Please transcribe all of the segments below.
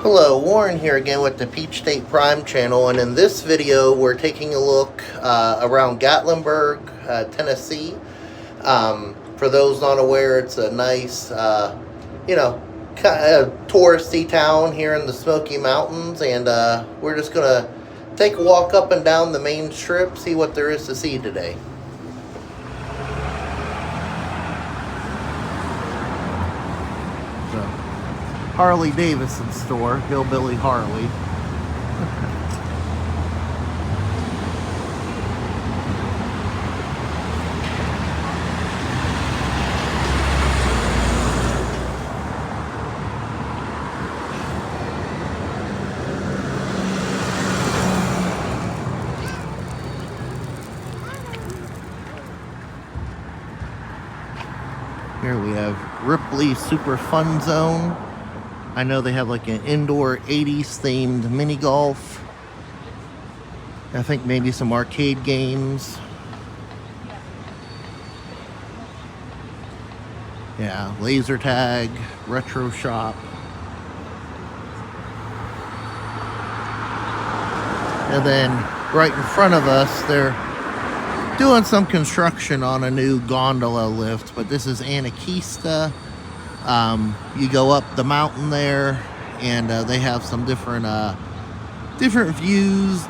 Hello, Warren here again with the Peach State Prime channel, and in this video we're taking a look around Gatlinburg, Tennessee. For those not aware, it's a nice, kind of touristy town here in the Smoky Mountains, and we're just going to take a walk up and down the main strip, see what there is to see today. Harley Davidson store, Hillbilly Harley. Here we have Ripley Super Fun Zone. I know they have like an indoor 80s themed mini golf. I think maybe some arcade games. Yeah, laser tag, retro shop. And then right in front of us, they're doing some construction on a new gondola lift, but this is Anakeesta. You go up the mountain there, and they have some different views,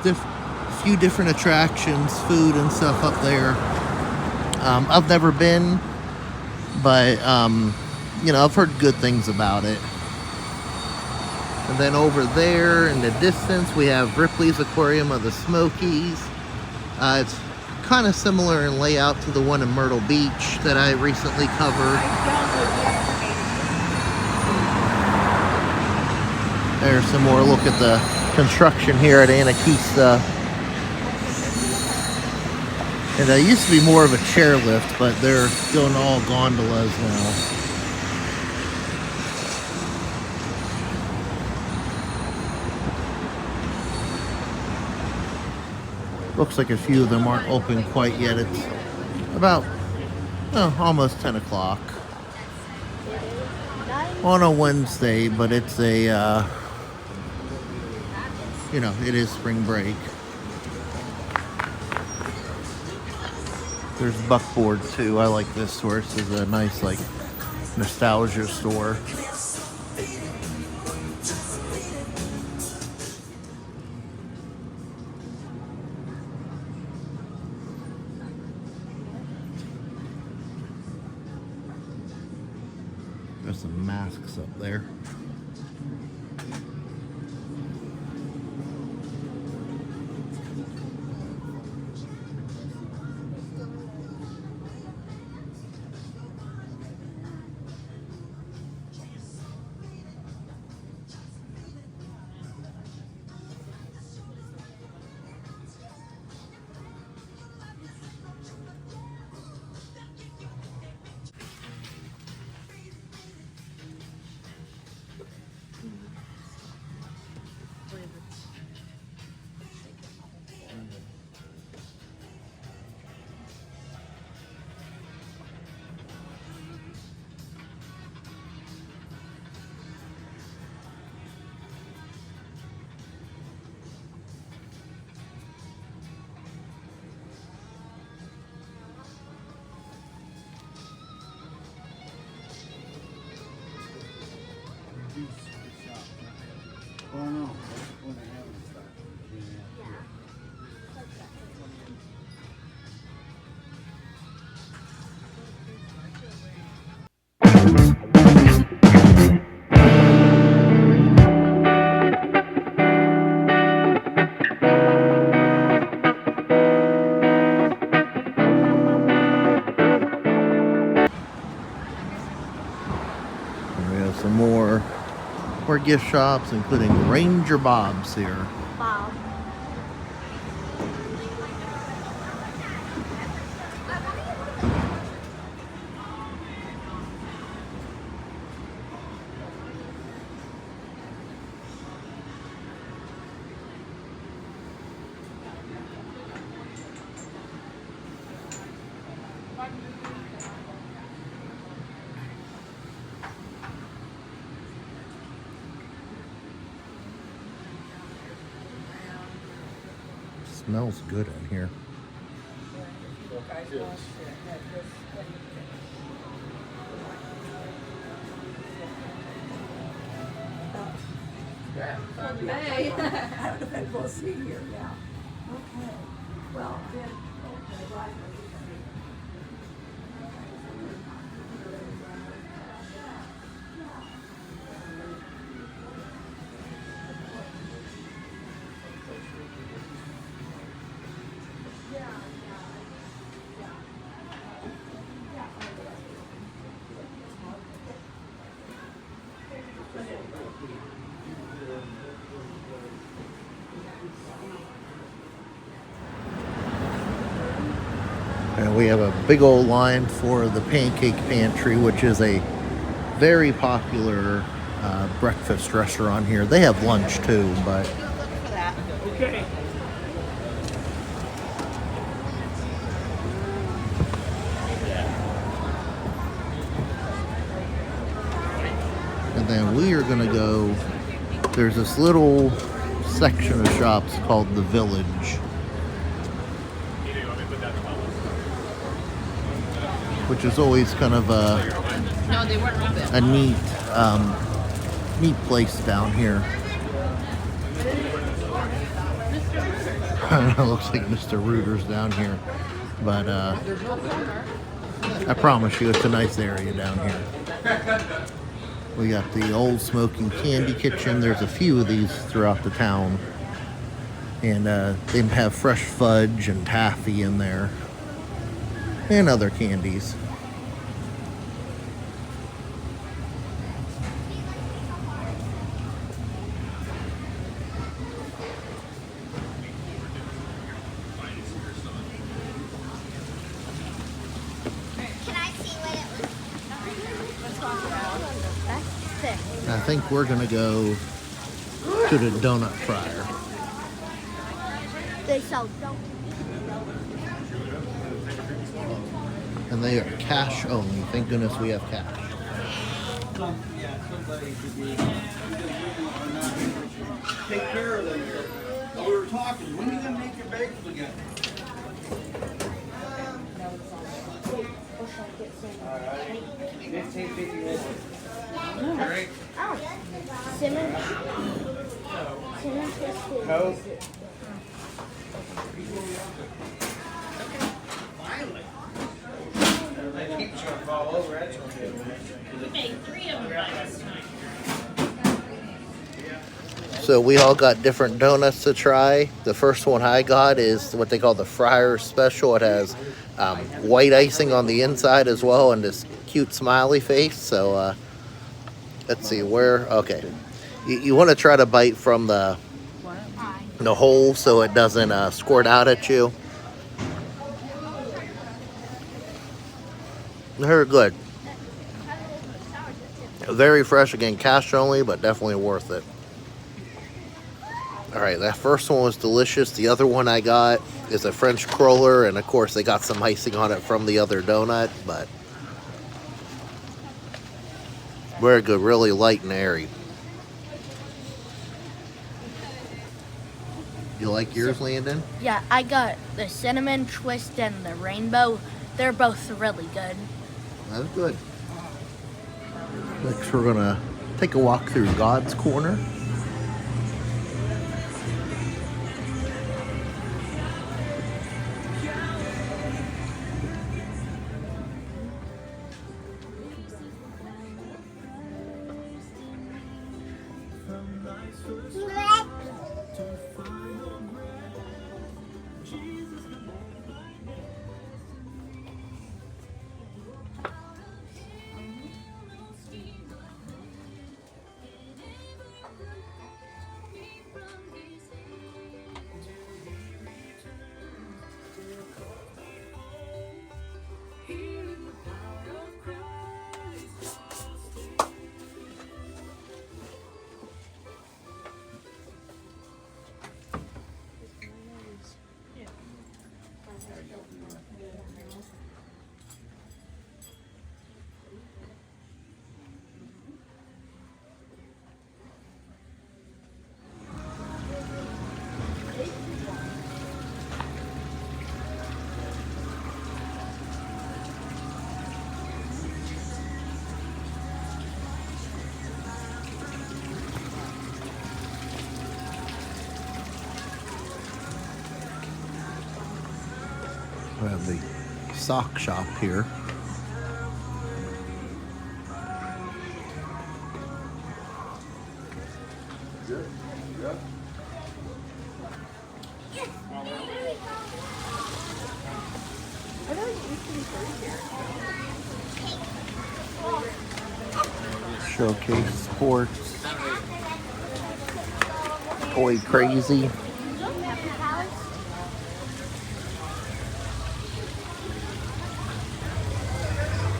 few different attractions, food and stuff up there. I've never been, but I've heard good things about it. And then over there in the distance, we have Ripley's Aquarium of the Smokies. It's kind of similar in layout to the one in Myrtle Beach that I recently covered. There's some more look at the construction here at Anakeesta. And it used to be more of a chairlift, but they're going all gondolas now. Looks like a few of them aren't open quite yet. It's about almost 10 o'clock on a Wednesday, but it's a it is spring break. There's Buckboard Too. I like this store. This is a nice, like, nostalgia store. There's some masks up there. Oh no, when they have it stuff. We have some more gift shops, including Ranger Bob's here. Bob. Smells good in here. Hey. I don't know if we'll see here now. Okay. Well, then, And we have a big old line for the Pancake Pantry, which is a very popular breakfast restaurant here. They have lunch too, but Okay. and then we are gonna go. There's this little section of shops called the Village, which is always kind of a neat place down here. It looks like Mr. Rooter's down here, but I promise you it's a nice area down here. We got the Old Smoking Candy Kitchen. There's a few of these throughout the town, and they have fresh fudge and taffy in there and other candies. I think we're gonna go to the Donut Friar. They sell donuts. And they are cash only. Thank goodness we have cash. Take care of them. We were talking, when are you gonna make your bagels again? Alright. Cinnamon twisted. Coke. I keep trying to fall over, that's okay. So we all got different donuts to try. The first one I got is what they call the Friar Special. It has white icing on the inside as well and this cute smiley face. So let's see where. Okay, you want to try to bite from the hole so it doesn't squirt out at you. They're good. Very fresh, again, cash only, but definitely worth it. All right, that first one was delicious. The other one I got is a French cruller, and of course they got some icing on it from the other donut, but very good, really light and airy. You like yours, Landon? Yeah, I got the cinnamon twist and the rainbow. They're both really good. That's good. Next, we're gonna take a walk through God's Corner. We have the sock shop here. Showcase sports. Toy crazy.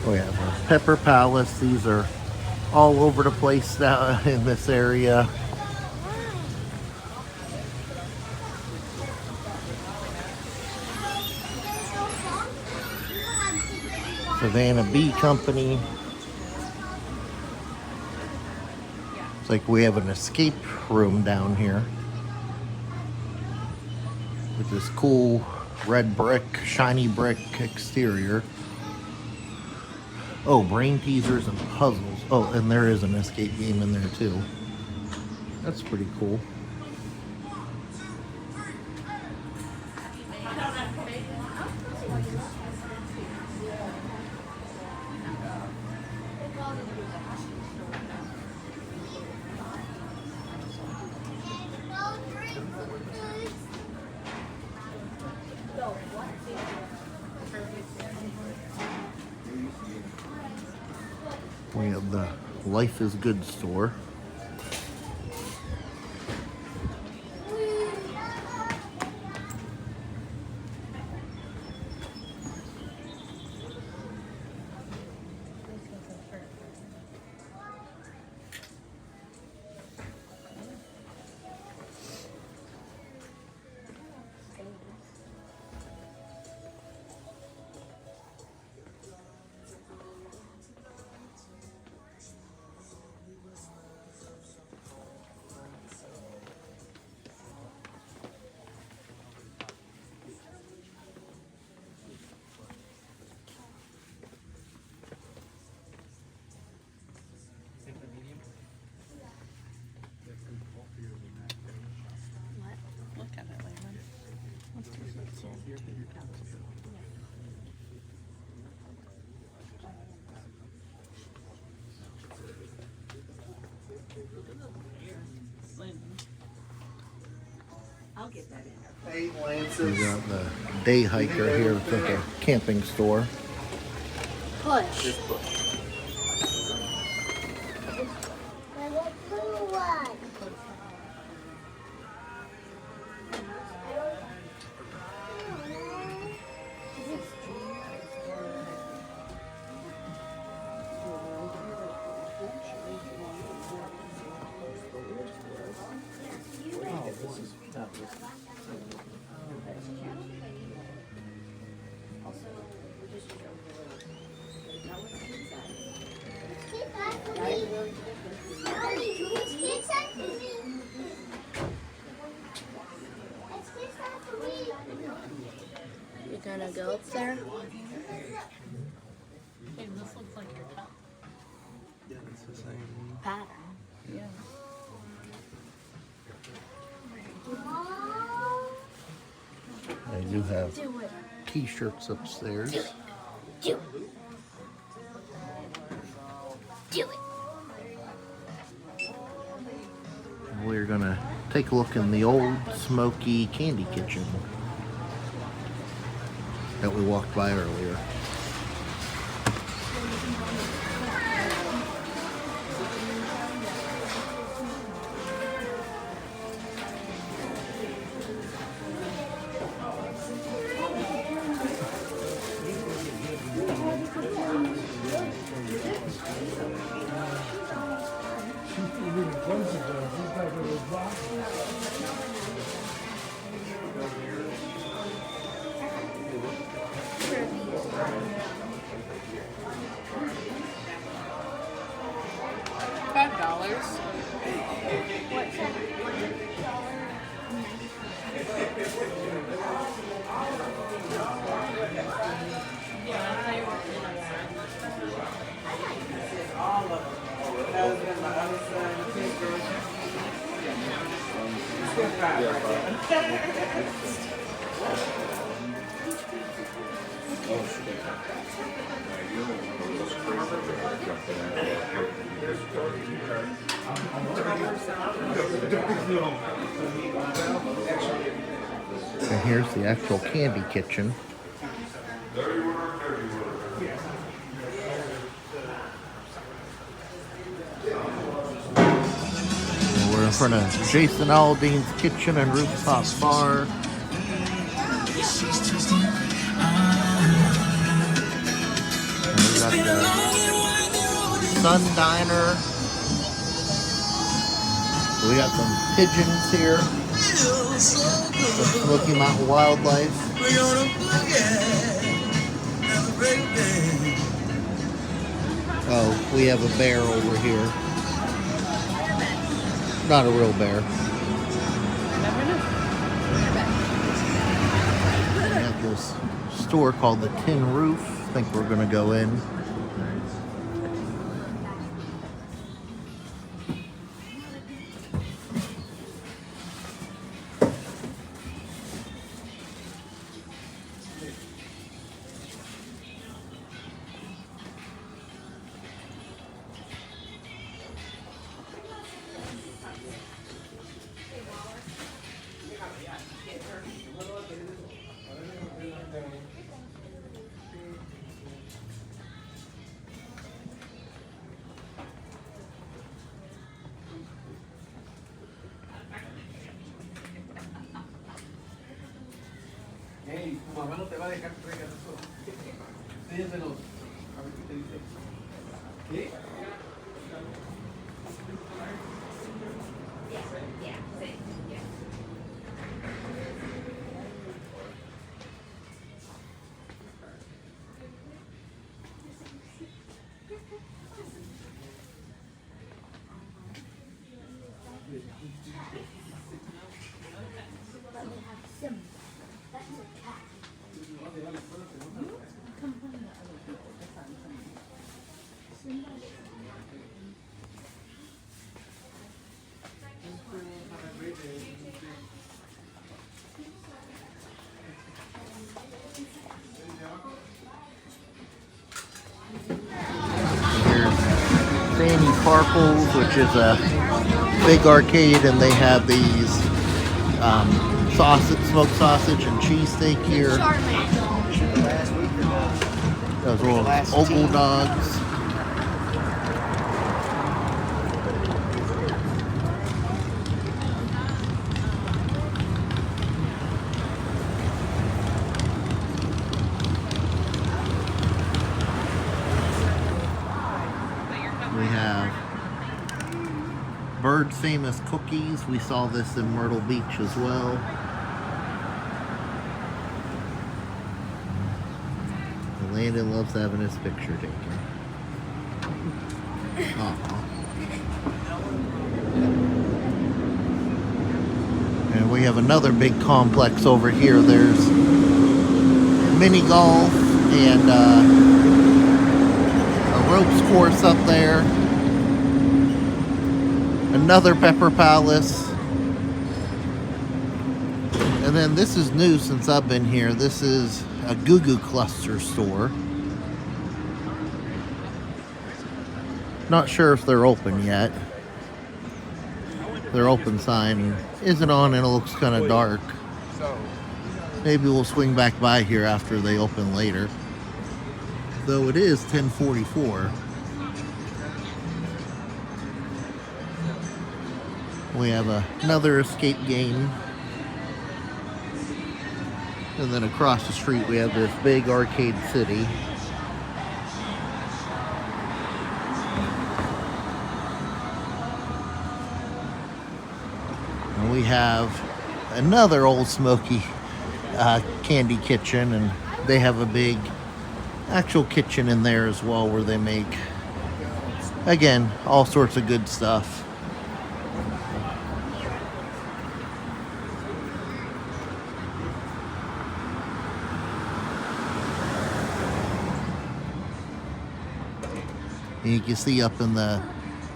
We have a Pepper Palace. These are all over the place now in this area. Savannah Bee Company. It's like we have an escape room down here with this cool red brick, shiny brick exterior. Oh, brain teasers and puzzles. Oh, and there is an escape game in there too. That's pretty cool. We have the Life is Good store. I'll get that in. We got the day hiker here. It's like a camping store. Push. You gonna go up there? Hey, this looks like your cup. Yeah, it's the same. Pattern. Yeah. They do have Do it. t-shirts upstairs. Do it. Do it. We're gonna take a look in the old Smoky candy kitchen that we walked by earlier. $5. And here's the actual candy kitchen. And we're in front of Jason Aldean's Kitchen and Rooftop Bar. And we got the Sun Diner. We got some pigeons here. Some Smoky Mountain wildlife. Oh, we have a bear over here. Not a real bear. We have this store called the Tin Roof. I think we're gonna go in. Hey, tu mamá no te va a dejar que traigas eso. Enséñaselos. A ver qué te dice. ¿Qué? Fanny Farkles, which is a big arcade, and they have these sausage, smoked sausage and cheesesteak here. Those little ogle dogs. We have Bird Famous Cookies. We saw this in Myrtle Beach as well. And Landon loves having his picture taken. Aw. And we have another big complex over here. There's mini golf and a ropes course up there. Another Pepper Palace. And then this is new since I've been here. This is a Goo Goo Cluster store. Not sure if they're open yet. Their open sign isn't on and it looks kind of dark. Maybe we'll swing back by here after they open later. Though it is 10:44. We have another escape game. And then across the street we have this big arcade city. And we have another Old Smoky candy kitchen, and they have a big actual kitchen in there as well where they make, again, all sorts of good stuff. And you can see up in the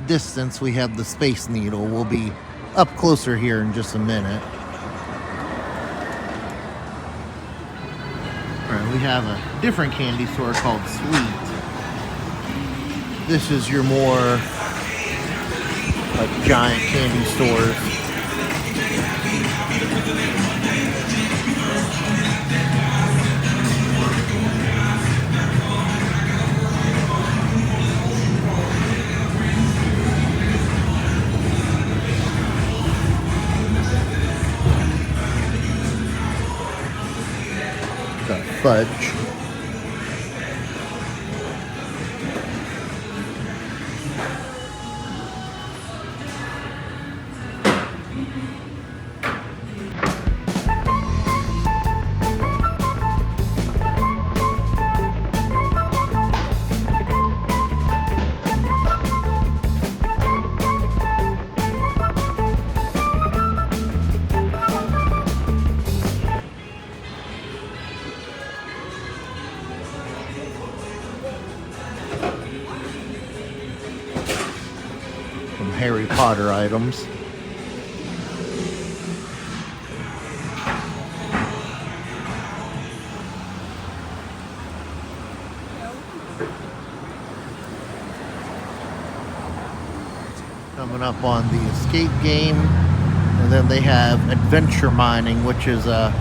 distance we have the Space Needle. We'll be up closer here in just a minute. Alright, we have a different candy store called Sweet. This is your more like giant candy stores. Got fudge. Some Harry Potter items. Coming up on the escape game, and then they have adventure mining, which is a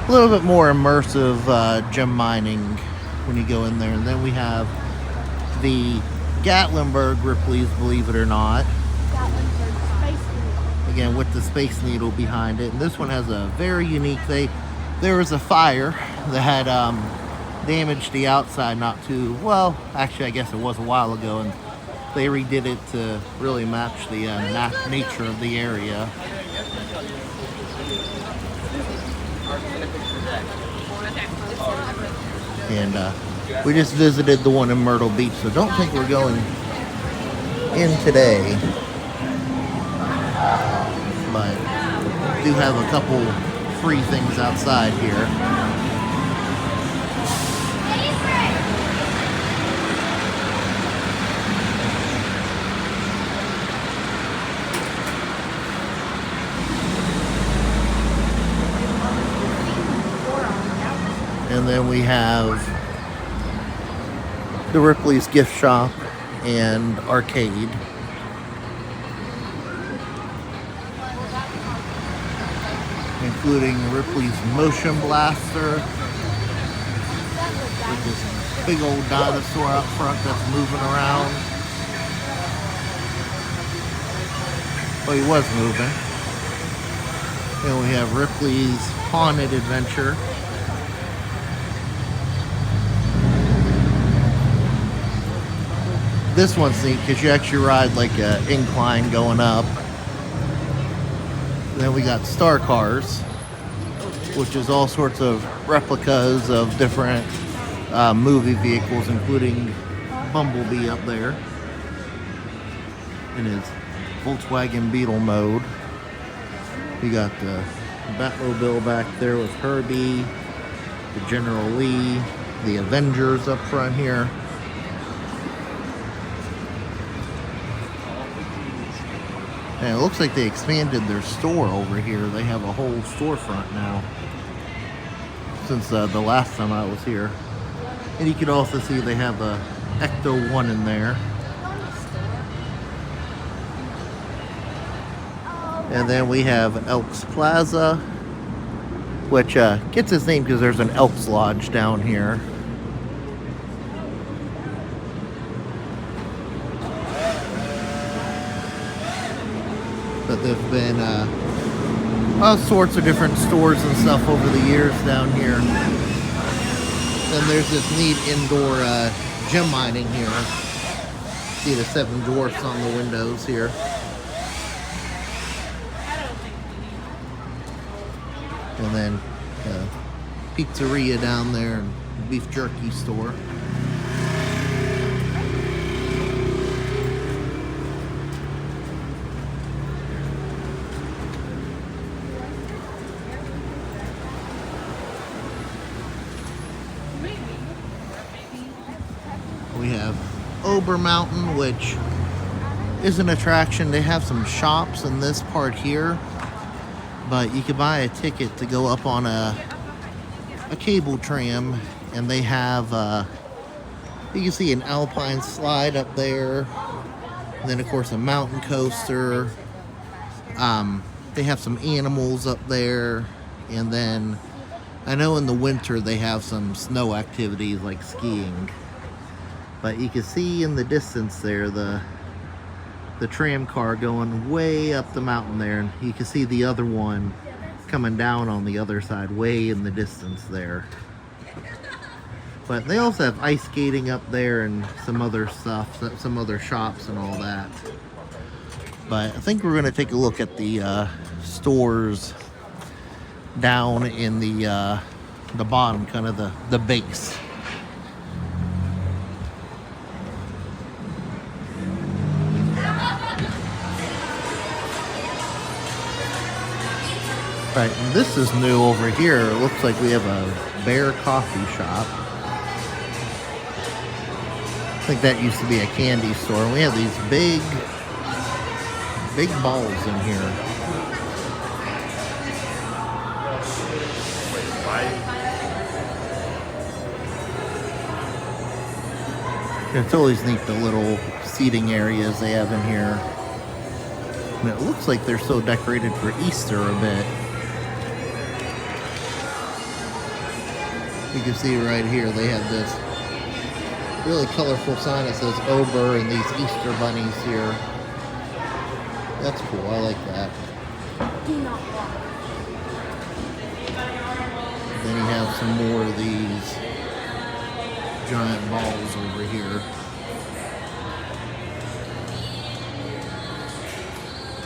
little bit more immersive gem mining when you go in there. And then we have the Gatlinburg Ripley's, believe it or not. Gatlinburg Space Needle. Again, with the Space Needle behind it. And this one has a very unique thing. There was a fire that had damaged the outside not too well. Actually, I guess it was a while ago, and they redid it to really match the nature of the area. And we just visited the one in Myrtle Beach, so don't think we're going in today. But we do have a couple free things outside here. And then we have the Ripley's gift shop and arcade. Including Ripley's motion blaster with this big old dinosaur up front that's moving around. Well, he was moving. And we have Ripley's Haunted Adventure. This one's neat because you actually ride like an incline going up. Then we got Star Cars, which is all sorts of replicas of different movie vehicles, including Bumblebee up there in his Volkswagen Beetle mode. We got the Batmobile back there with Herbie, the General Lee, the Avengers up front here. And it looks like they expanded their store over here. They have a whole storefront now since the last time I was here. And you can also see they have a Ecto 1 in there. And then we have Elks Plaza, which gets its name because there's an Elks Lodge down here. But there've been all sorts of different stores and stuff over the years down here. Then there's this neat indoor gem mining here. See the 7 dwarfs on the windows here. And then pizzeria down there and beef jerky store. We have Ober Mountain, which is an attraction. They have some shops in this part here, but you can buy a ticket to go up on a cable tram, and they have you can see an alpine slide up there, and then of course a mountain coaster. They have some animals up there, and then I know in the winter they have some snow activities like skiing. But you can see in the distance there the tram car going way up the mountain there, and you can see the other one coming down on the other side way in the distance there. But they also have ice skating up there and some other stuff, some other shops and all that. But I think we're going to take a look at the stores down in the bottom, kind of the base. Right, and this is new over here. It looks like we have a bear coffee shop. I think that used to be a candy store. We have these big balls in here. It's always neat, the little seating areas they have in here. And it looks like they're so decorated for Easter a bit. You can see right here they have this really colorful sign that says Ober and these Easter bunnies here. That's cool, I like that. Do not walk. Then you have some more of these giant balls over here.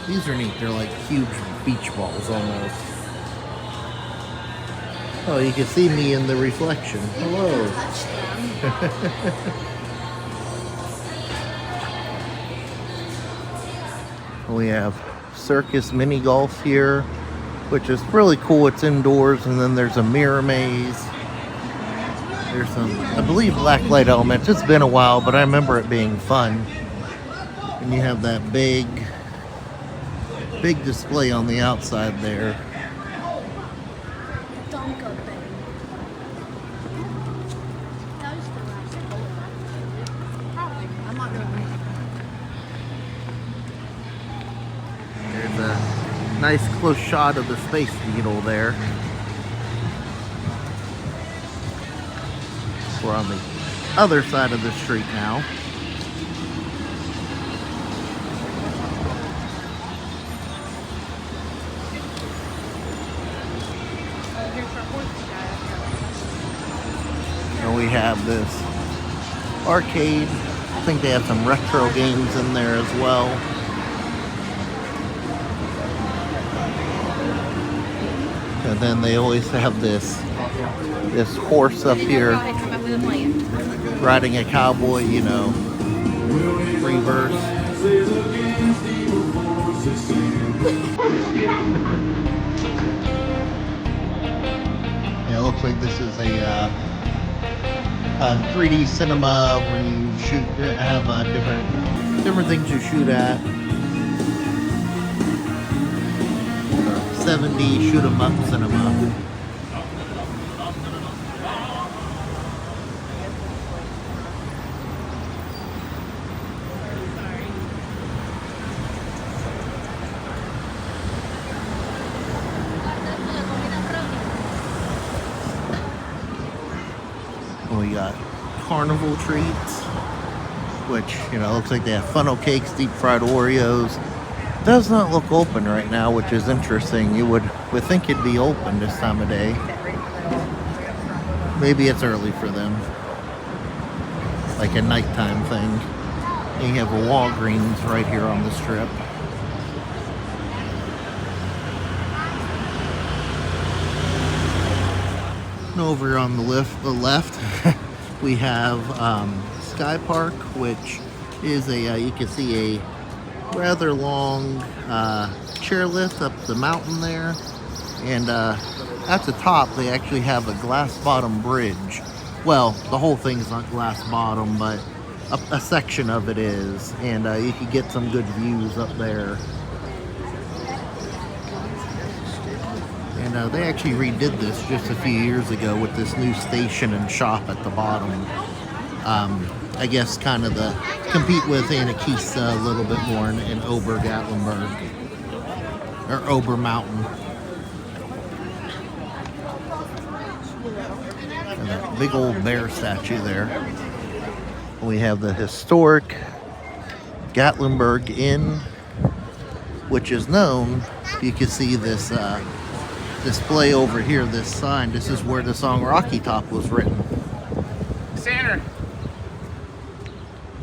These are neat, they're like huge beach balls almost. Oh, you can see me in the reflection. Hello. We have circus mini golf here, which is really cool. It's indoors, and then there's a mirror maze. There's some, I believe, blacklight elements. It's been a while, but I remember it being fun. And you have that big display on the outside there. Don't go there. That was the last one. I'm not going to. There's a nice close shot of the Space Needle there. We're on the other side of the street now. And we have this arcade. I think they have some retro games in there as well. And then they always have this horse up here riding a cowboy, you know, reverse. Yeah, it looks like this is a 3D cinema where you have different things you shoot at. 70 shoot 'em up cinema. We got carnival treats, which, you know, looks like they have funnel cakes, deep fried Oreos. Does not look open right now, which is interesting. You would think it'd be open this time of day. Maybe it's early for them, like a nighttime thing. And you have a Walgreens right here on the strip. And over on the left, we have SkyPark, which is you can see a rather long chairlift up the mountain there, and at the top they actually have a glass bottom bridge. Well, the whole thing's not glass bottom, but a section of it is, and you can get some good views up there. And they actually redid this just a few years ago with this new station and shop at the bottom. I guess kind of compete with Anakeesta a little bit more in Ober Gatlinburg. or Ober Mountain. And that big old bear statue there. We have the historic Gatlinburg Inn, which is known. You can see this display over here, this sign. This is where the song Rocky Top was written. Center.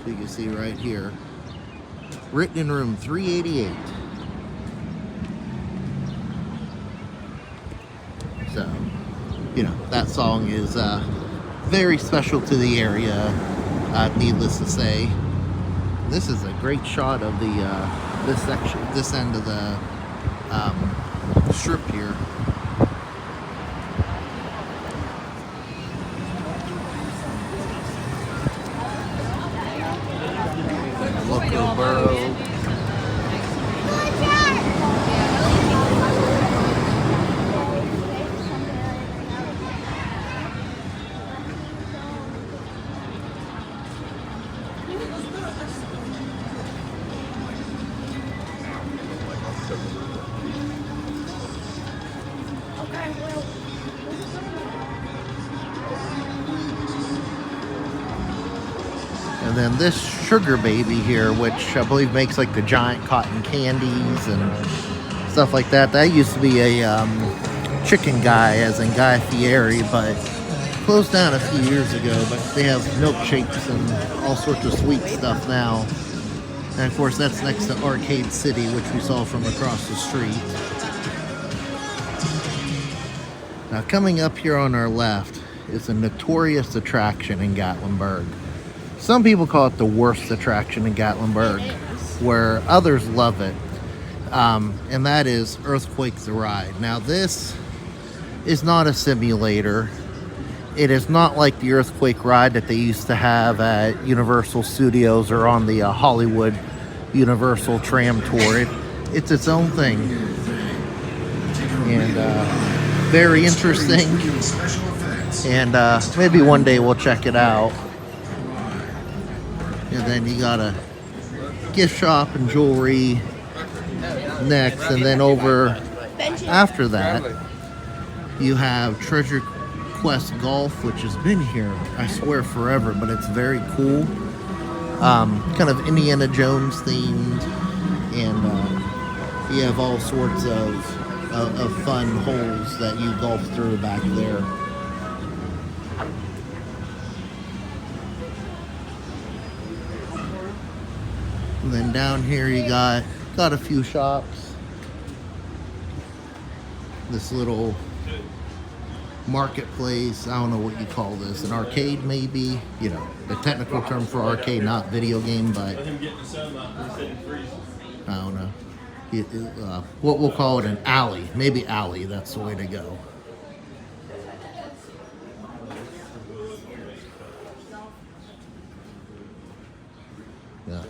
So you can see right here, written in room 388. So, you know, that song is very special to the area, needless to say. This is a great shot of the this section, this end of the strip here. Local borough. And then this sugar baby here, which I believe makes like the giant cotton candies and stuff like that. That used to be a chicken guy, as in Guy Fieri, but closed down a few years ago. But they have milkshakes and all sorts of sweet stuff now. And of course, that's next to Arcade City, which we saw from across the street. Now, coming up here on our left is a notorious attraction in Gatlinburg. Some people call it the worst attraction in Gatlinburg, where others love it. And that is Earthquake the Ride. Now, this is not a simulator. It is not like the Earthquake ride that they used to have at Universal Studios or on the Hollywood Universal Tram Tour. It's its own thing. And very interesting. And maybe one day we'll check it out. And then you got a gift shop and jewelry next. And then over after that, you have Treasure Quest Golf, which has been here, I swear, forever, but it's very cool. Kind of Indiana Jones themed. And you have all sorts of fun holes that you golf through back there. And then down here you got a few shops. This little marketplace, I don't know what you call this, an arcade maybe, you know, the technical term for arcade, not video game, but I don't know. What we'll call it, an alley, maybe alley, that's the way to go.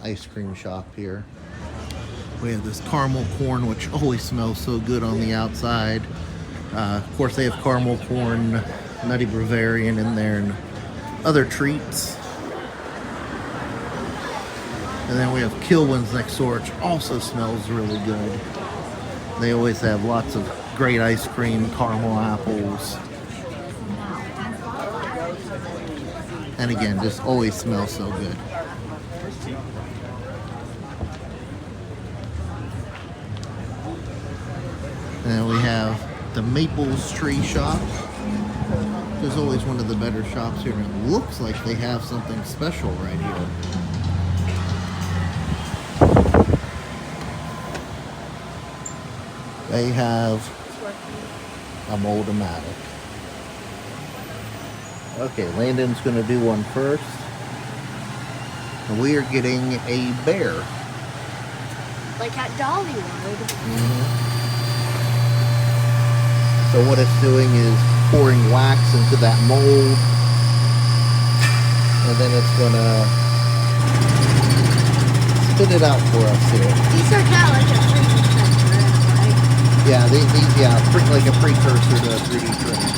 Ice cream shop here. We have this caramel corn, which always smells so good on the outside. Of course, they have caramel corn, Nutty Bavarian in there, and other treats. And then we have Kilwin's next door, which also smells really good. They always have lots of great ice cream, caramel apples. And again, just always smells so good. And then we have the Maples Tree Shop. There's always one of the better shops here. And it looks like they have something special right here. They have a Mold-A-Matic. Okay, Landon's going to do one first. And we are getting a bear. Like at Dollywood. Mm-hmm. So what it's doing is pouring wax into that mold, and then it's gonna spit it out for us here. These are kind of like a 3D printer, right? Yeah, like a precursor to 3D printing.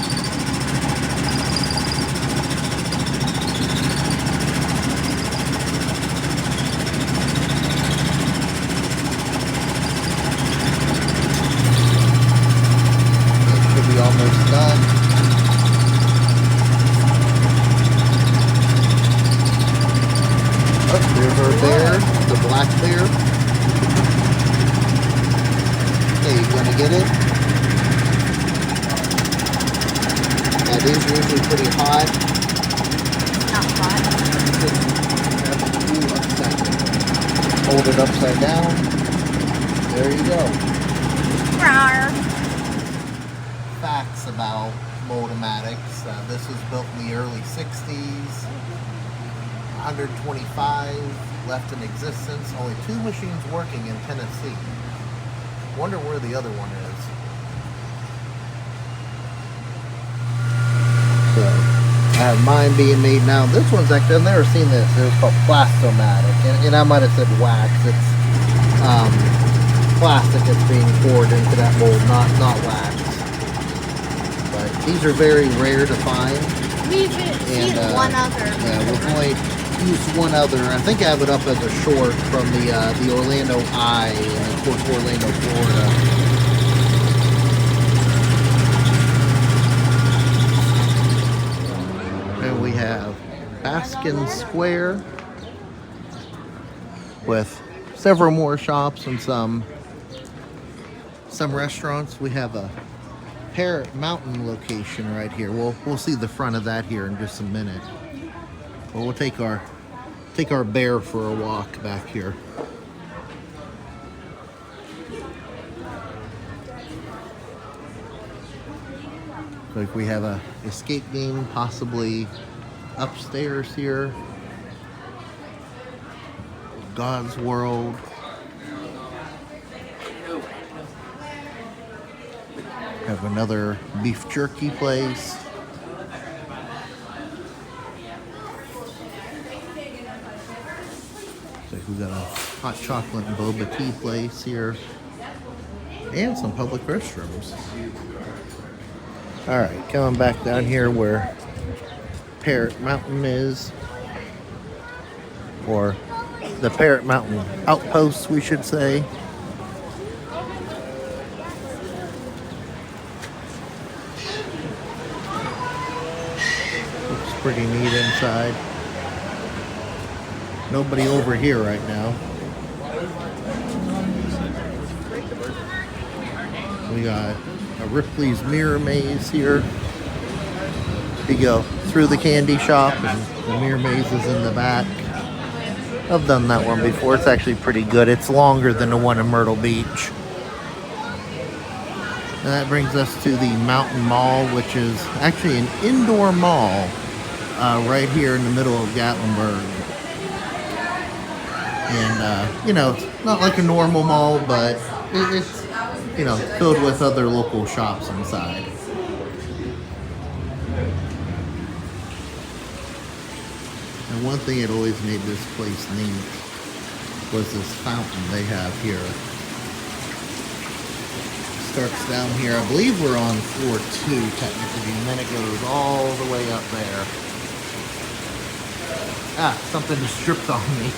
pretty hot. Not hot. Ooh, upside down. Hold it upside down. There you go. Rawr. Facts about Mold-A-Matics. This was built in the early 60s. 125 left in existence. Only 2 machines working in Tennessee. Wonder where the other one is. So, I have mine being made now. This one's actually, I've never seen this. It was called Plastomatic. And I might have said wax. It's plastic that's being poured into that mold, not wax. But these are very rare to find. We've seen one other. Yeah, we've only used one other. I think I have it up as a short from the Orlando Eye, and of course Orlando, Florida. And we have Baskin Square with several more shops and some restaurants. We have a Parrot Mountain location right here. We'll see the front of that here in just a minute. Well, we'll take our bear for a walk back here. Like we have a escape game possibly upstairs here. God's World. Have another beef jerky place. So we got a hot chocolate and boba tea place here. And some public restrooms. Alright, coming back down here where Parrot Mountain is. Or the Parrot Mountain Outpost, we should say. Looks pretty neat inside. Nobody over here right now. We got a Ripley's Mirror Maze here. You go through the candy shop and the Mirror Maze is in the back. I've done that one before. It's actually pretty good. It's longer than the one in Myrtle Beach. And that brings us to the Mountain Mall, which is actually an indoor mall right here in the middle of Gatlinburg. And, it's not like a normal mall, but it's, filled with other local shops inside. And one thing that always made this place neat was this fountain they have here. Starts down here. I believe we're on floor 2 technically, and then it goes all the way up there. Ah, something just dripped on me.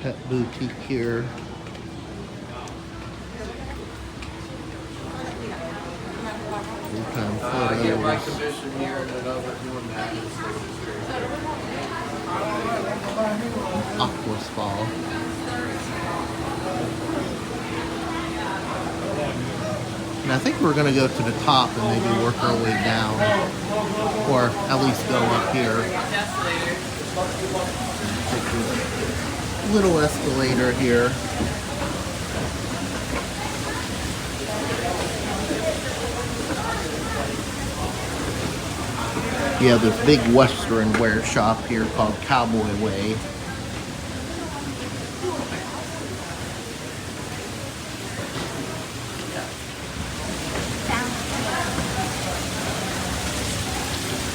Pet boutique here. Full-time I get my photos. commission here and then over doing that. Aqua Spa. And I think we're going to go to the top and maybe work our way down. Or at least go up here. Take this little escalator here. Yeah, this big Western wear shop here called Cowboy Way.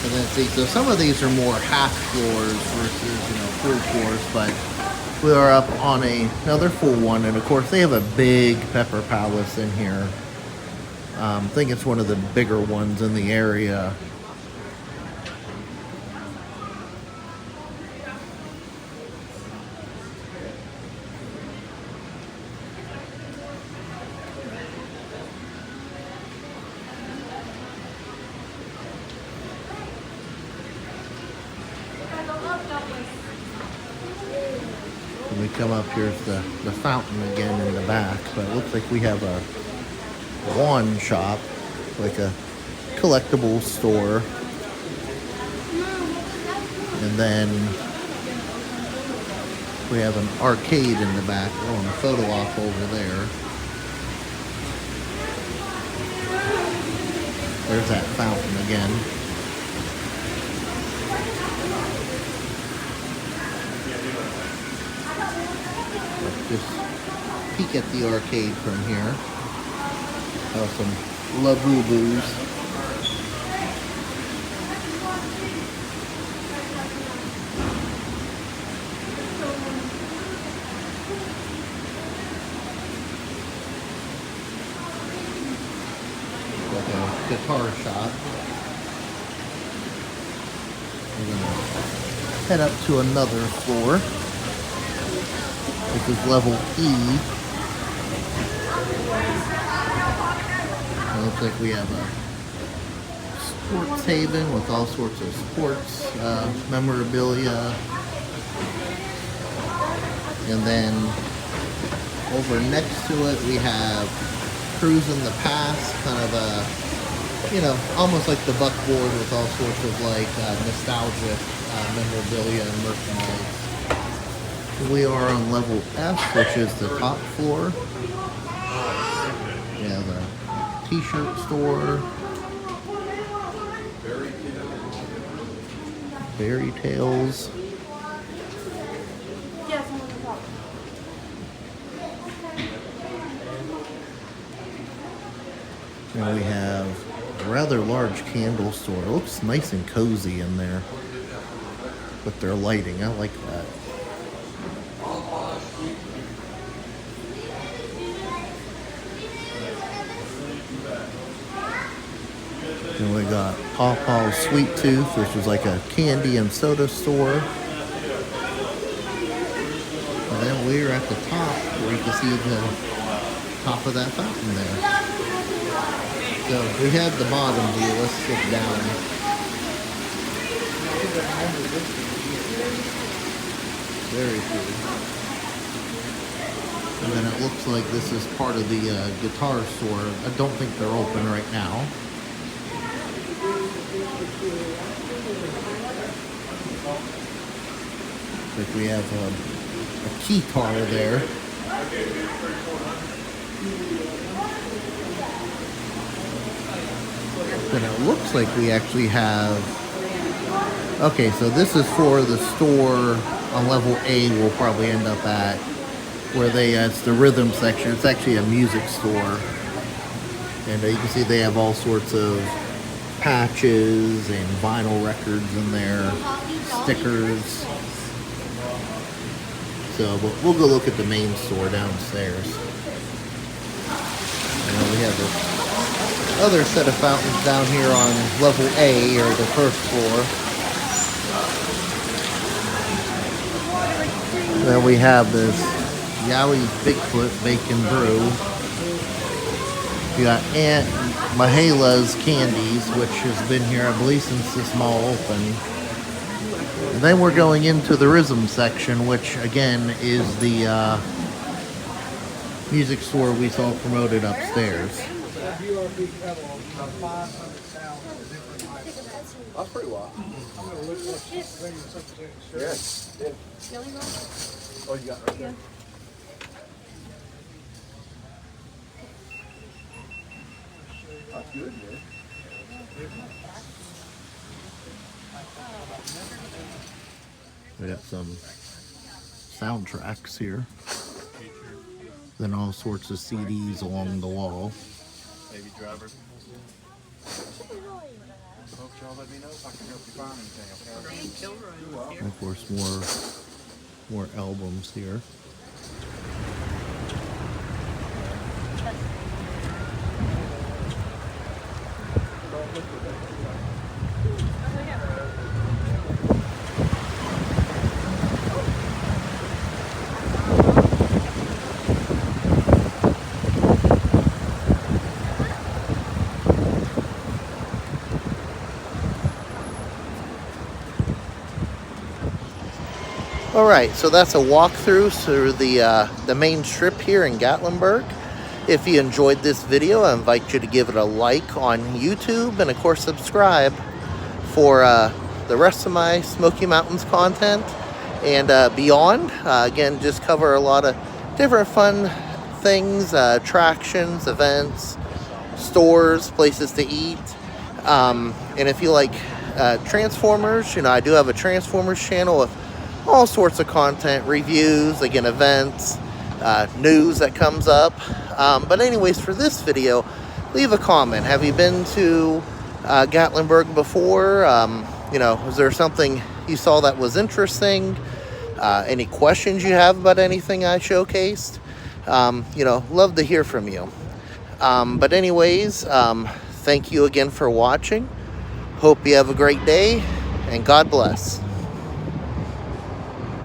And then see, so some of these are more half floors versus, full floors, but we are up on another full one, and of course they have a big Pepper Palace in here. I think it's one of the bigger ones in the area. come up, here's the fountain again in the back. But it looks like we have a wand shop, like a collectibles store. And then we have an arcade in the back. Oh, and a photo op over there. There's that fountain again. Let's just peek at the arcade from here. Oh, some Labubu's. Guitar shop. We're gonna head up to another floor. This is level E. It looks like we have a sports haven with all sorts of sports memorabilia. And then over next to it we have Cruising the Pass, kind of a, you know, almost like the Buckboard with all sorts of like nostalgic memorabilia and merchandise. We are on level F, which is the top floor. We have a t-shirt store. Fairy Tales. And we have a rather large candle store. It looks nice and cozy in there with their lighting. I like that. And we got Pawpaw's Sweet Tooth, which is like a candy and soda store. And then we're at the top where you can see the top of that fountain there. So we have the bottom view. Let's look down. Very cool. And then it looks like this is part of the guitar store. I don't think they're open right now. Like we have a key car there. Then it looks like we actually have... Okay, so this is for the store on level A we'll probably end up at, where they, it's the rhythm section. It's actually a music store. And you can see they have all sorts of patches and vinyl records in there, stickers. So we'll go look at the main store downstairs. And we have this other set of fountains down here on level A, or the first floor. Then we have this Yowie's Bigfoot Bacon Brew. We got Aunt Mahala's Candies, which has been here, I believe, since this mall opened. And then we're going into the Rhythm section, which again is the music store we saw promoted upstairs. That's pretty wild. Yes. Oh, you got it right there. That's good, man. We got some soundtracks here. Then all sorts of CDs along the wall. Baby Driver. Hope y'all let me know if I can help you find anything, okay? And of course, more albums here. All right, so that's a walkthrough through the main strip here in Gatlinburg. If you enjoyed this video, I invite you to give it a like on YouTube and of course subscribe for the rest of my Smoky Mountains content and beyond. Again, just cover a lot of different fun things, attractions, events, stores, places to eat. And if you like Transformers, you know, I do have a Transformers channel with all sorts of content, reviews, again, events, news that comes up. But anyways, for this video, leave a comment. Have you been to Gatlinburg before? You know, was there something you saw that was interesting? Any questions you have about anything I showcased? You know, love to hear from you. But anyways, thank you again for watching. Hope you have a great day, and God bless.